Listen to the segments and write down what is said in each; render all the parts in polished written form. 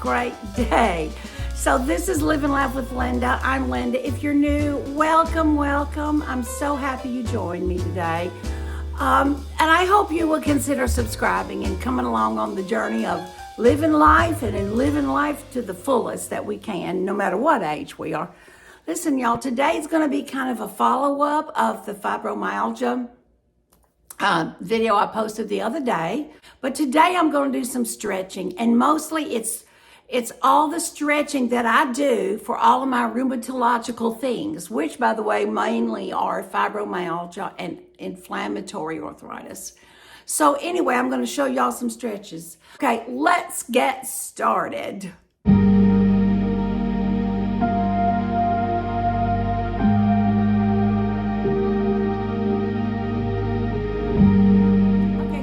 great day. So this is Living Life with Linda. I'm Linda. If you're new, welcome. I'm so happy you joined me today. And I hope you will consider subscribing and coming along on the journey of living life and in living life to the fullest that we can, no matter what age we are. Listen, y'all, today's going to be kind of a follow-up of the fibromyalgia video I posted the other day. But today I'm going to do some stretching, and mostly it's all the stretching that I do for all of my rheumatological things, which, by the way, mainly are fibromyalgia and inflammatory arthritis. So anyway, I'm going to show y'all some stretches. Okay, let's get started. Okay,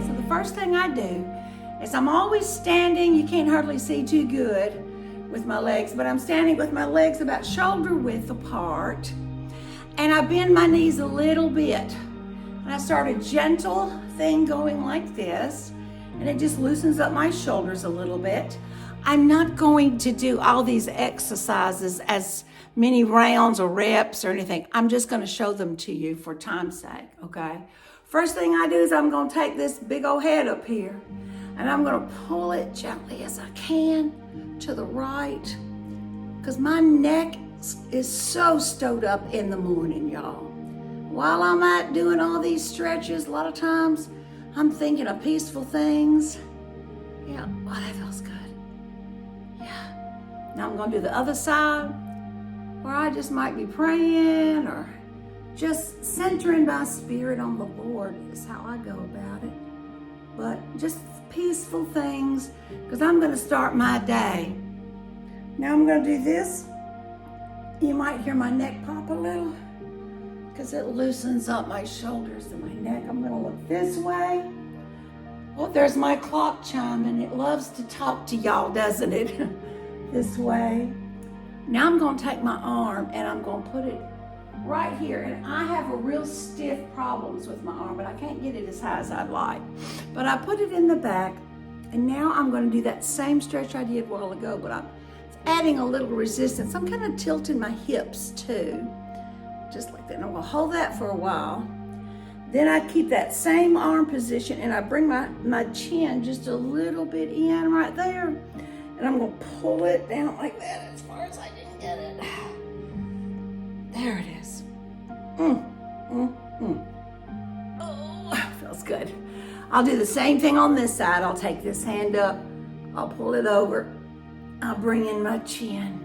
so the first thing I do is I'm always standing. You can't hardly see too good with my legs, but I'm standing with my legs about shoulder width apart, and I bend my knees a little bit. And I start a gentle thing going like this, and it just loosens up my shoulders a little bit. I'm not going to do all these exercises as many rounds or reps or anything. I'm just going to show them to you for time's sake, okay? First thing I do is I'm going to take this big old head up here, and I'm going to pull it gently as I can to the right, because my neck is so stowed up in the morning, y'all. While I'm out doing all these stretches, a lot of times I'm thinking of peaceful things. Yeah, oh, that feels good. Yeah. Now I'm going to do the other side, where I just might be praying or just centering my spirit on the Lord is how I go about it. But just peaceful things, because I'm going to start my day. Now I'm going to do this. You might hear my neck pop a little, because it loosens up my shoulders and my neck. I'm going to look this way. Oh, there's my clock chiming. It loves to talk to y'all, doesn't it? This way. Now I'm going to take my arm and I'm going to put it right here. And I have a real stiff problems with my arm, but I can't get it as high as I'd like. But I put it in the back, and now I'm going to do that same stretch I did a while ago, but I'm adding a little resistance. I'm kind of tilting my hips too. Just like that. And I'm going to hold that for a while. Then I keep that same arm position, and I bring my chin just a little bit in right there. And I'm going to pull it down like that as far as I can get it. There it is. Oh, feels good. I'll do the same thing on this side. I'll take this hand up. I'll pull it over. I'll bring in my chin.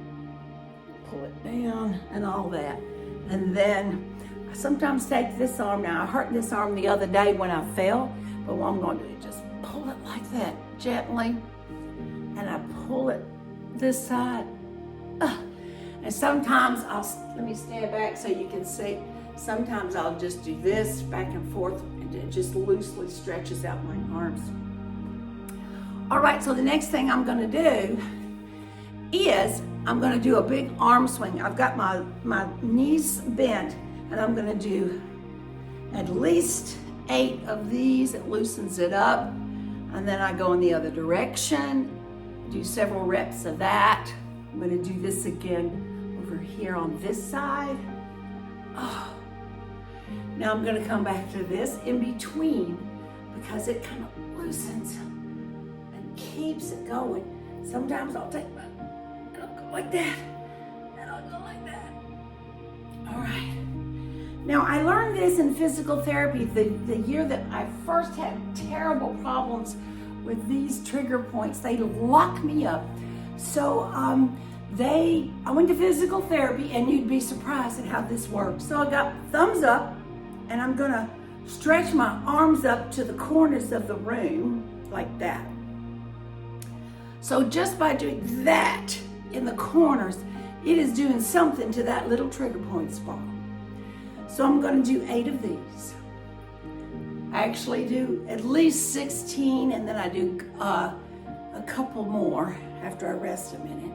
Pull it down and all that. And then I sometimes take this arm. Now, I hurt this arm the other day when I fell, but what I'm going to do is just pull it like that gently, and I pull it this side. And sometimes let me stand back so you can see. Sometimes I'll just do this back and forth, and it just loosely stretches out my arms. All right, so the next thing I'm going to do is I'm going to do a big arm swing. I've got my knees bent, and I'm going to do at least 8 of these. It loosens it up. And then I go in the other direction, do several reps of that. I'm going to do this again over here on this side. Oh. Now I'm going to come back to this in between, because it kind of loosens and keeps it going. Sometimes I'll take my like that, and I'll go like that. All right. Now, I learned this in physical therapy the year that I first had terrible problems with these trigger points. They lock me up. So I went to physical therapy, and you'd be surprised at how this works. So I got thumbs up, and I'm gonna stretch my arms up to the corners of the room like that. So just by doing that, in the corners, it is doing something to that little trigger point spot. So I'm going to do 8 of these. I actually do at least 16, and then I do a couple more after I rest a minute.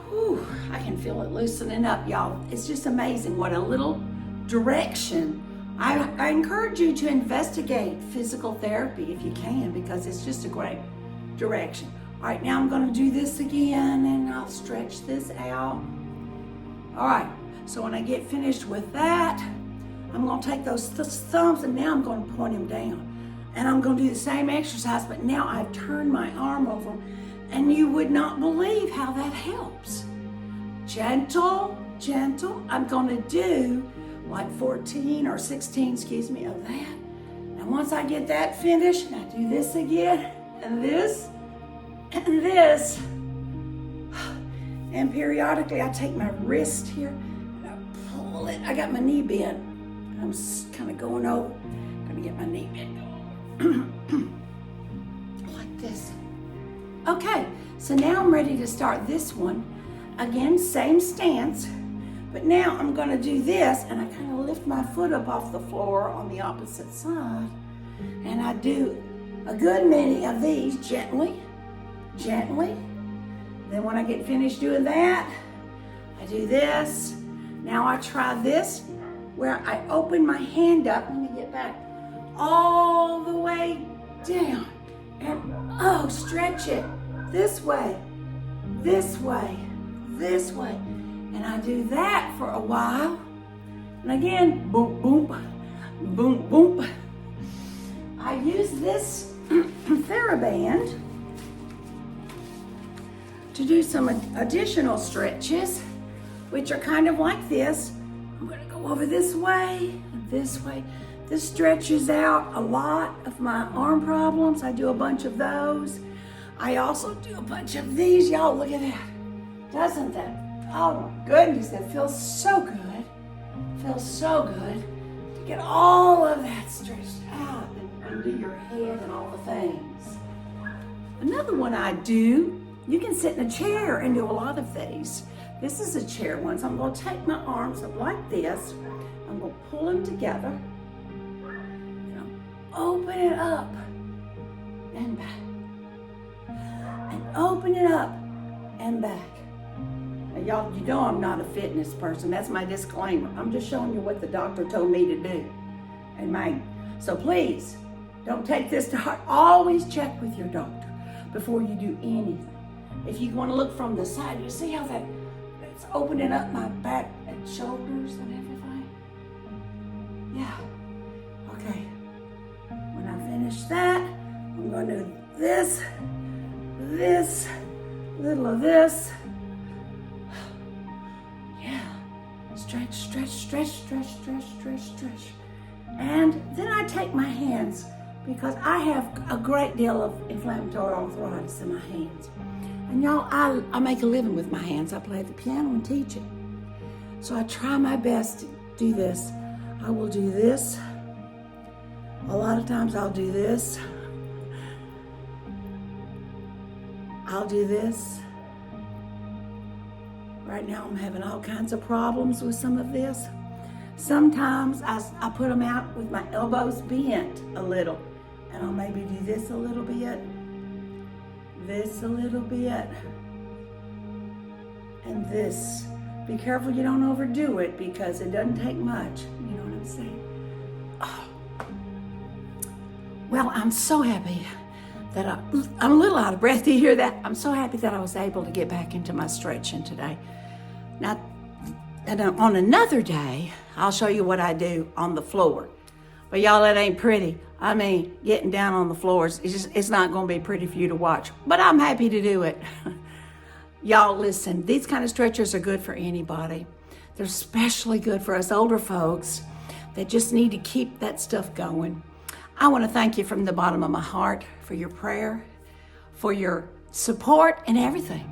Whew, I can feel it loosening up, y'all. It's just amazing what a little direction. I encourage you to investigate physical therapy if you can, because it's just a great direction. All right, now I'm gonna do this again and I'll stretch this out. All right, so when I get finished with that, I'm gonna take those thumbs and now I'm gonna point them down. And I'm gonna do the same exercise, but now I've turned my arm over and you would not believe how that helps. Gentle, gentle. I'm gonna do like 14 or 16, excuse me, of that. And once I get that finished, I do this again, and this, and this. And periodically I take my wrist here and I pull it. I got my knee bent. I'm kind of going over. I'm gonna get my knee bent like this. Okay, so now I'm ready to start this one. Again, same stance, but now I'm gonna do this and I kind of lift my foot up off the floor on the opposite side and I do a good many of these gently, gently. Then when I get finished doing that, I do this. Now I try this where I open my hand up, let me get back, all the way down and stretch it this way, this way, this way. And I do that for a while. And again, boom, boom, boom, boom. I use this TheraBand to do some additional stretches, which are kind of like this. I'm gonna go over this way and this way. This stretches out a lot of my arm problems. I do a bunch of those. I also do a bunch of these. Y'all, look at that. Doesn't that? Oh my goodness, that feels so good. Feels so good to get all of that stretched out and under your head and all the things. Another one I do, you can sit in a chair and do a lot of these. This is a chair one, so I'm going to take my arms up like this. I'm going to pull them together. Open it up and back. And open it up and back. Now, y'all, you know I'm not a fitness person. That's my disclaimer. I'm just showing you what the doctor told me to do. So please, don't take this to heart. Always check with your doctor before you do anything. If you want to look from the side, you see how that's opening up my back and shoulders and everything? Yeah. Okay. When I finish that, I'm going to do this, little of this. Yeah. Stretch, stretch, stretch, stretch, stretch, stretch, stretch. And then I take my hands because I have a great deal of inflammatory arthritis in my hands. And y'all, I make a living with my hands. I play the piano and teach it. So I try my best to do this. I will do this. A lot of times I'll do this. I'll do this. Right now I'm having all kinds of problems with some of this. Sometimes I put them out with my elbows bent a little. And I'll maybe do this a little bit. This a little bit. And this. Be careful you don't overdo it because it doesn't take much. You know what I'm saying? Oh. Well, I'm so happy that I'm a little out of breath. Do you hear that? I'm so happy that I was able to get back into my stretching today. Now, and on another day, I'll show you what I do on the floor. But y'all, that ain't pretty. I mean, getting down on the floors, it's not going to be pretty for you to watch. But I'm happy to do it. Y'all, listen, these kind of stretchers are good for anybody. They're especially good for us older folks that just need to keep that stuff going. I want to thank you from the bottom of my heart for your prayer, for your support and everything.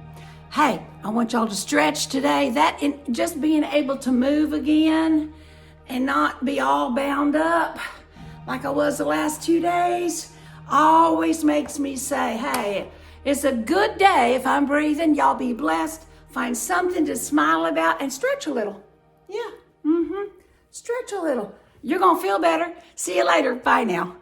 Hey, I want y'all to stretch today. Just being able to move again and not be all bound up like I was the last 2 days always makes me say, hey, it's a good day if I'm breathing. Y'all be blessed. Find something to smile about and stretch a little. Yeah, stretch a little. You're going to feel better. See you later. Bye now.